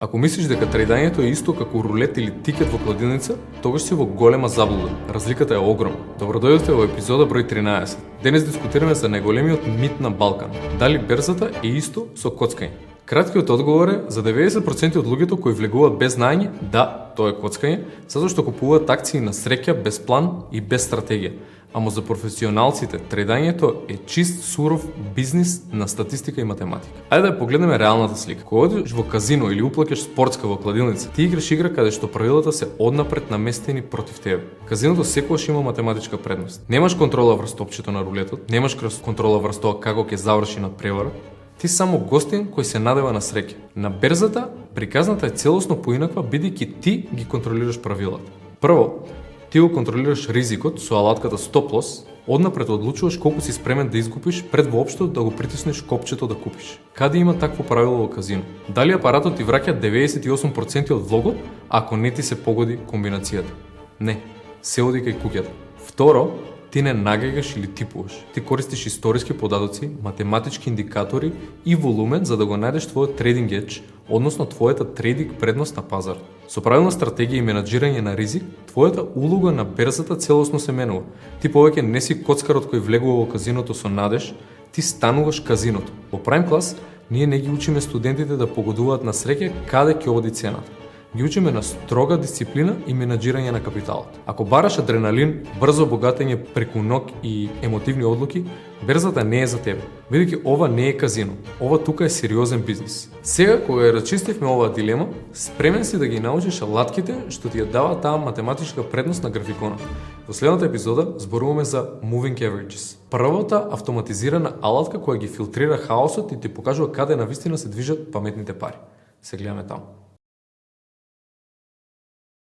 Ако мислиш дека трейдањето е исто како рулет или тикет во кладилница, тогаш си во голема заблуда. Разликата е огромна. Добродојдовте во епизода број 13. Денес дискутираме за најголемиот мит на Балкан. Дали берзата е исто со коцкање? Краткиот одговор е за 90% од луѓето кои влегуваат без знаење, да, тоа е коцкање, затоа што купуваат акции на среќа без план и без стратегија. Ама за професионалците, трейдањето е чист, суров бизнис на статистика и математика. Ајде да погледнеме реалната слика. Кога одиш во казино или уплакеш спортска во кладилница, ти играш игра каде што правилата се однапред наместени против тебе. Казиното секогаш има математичка предност. Немаш контрола врз топчето на рулетот, немаш контрола врз тоа како ќе заврши надпреварот. Ти само гостин кој се надева на среќа. На берзата, приказната е целосно поинаква бидејќи ти ги контролираш правилата. Прво, ти го контролираш ризикот со алатката Stop Loss, однапред одлучуваш колку си спремен да изгубиш пред воопшто да го притиснеш копчето да купиш. Каде има такво правило во казино? Дали апаратот ти враќа 98% од влогот, ако не ти се погоди комбинацијата? Не, се оди кај куќата. Второ, ти не нагагаш или типуваш. Ти користиш историски податоци, математички индикатори и волумен за да го најдеш твојот трейдинг едж, односно твојата трейдинг предност на пазар. Со правилна стратегија и менаџирање на ризик, твојата улога на берзата целосно се менува. Ти повеќе не си коцкарот кој влегува во казиното со надеж, ти стануваш казиното. Во Prime Class ние не ги учиме студентите да погодуваат на среќа каде ќе оди цената. Ги учиме на строга дисциплина и менаџирање на капиталот. Ако бараш адреналин, брзо богатење преку ног и емотивни одлуки, берзата не е за тебе, бидејќи ова не е казино. Ова тука е сериозен бизнис. Сега кога ја рачистивме оваа дилема, спремен си да ги научиш алатките што ти ја дава таа математичка предност на графиконот. Во следната епизода зборуваме за Moving Averages. Првата автоматизирана алатка која ги филтрира хаосот и ти покажува каде навистина се движат паметните пари. Се гледаме таму.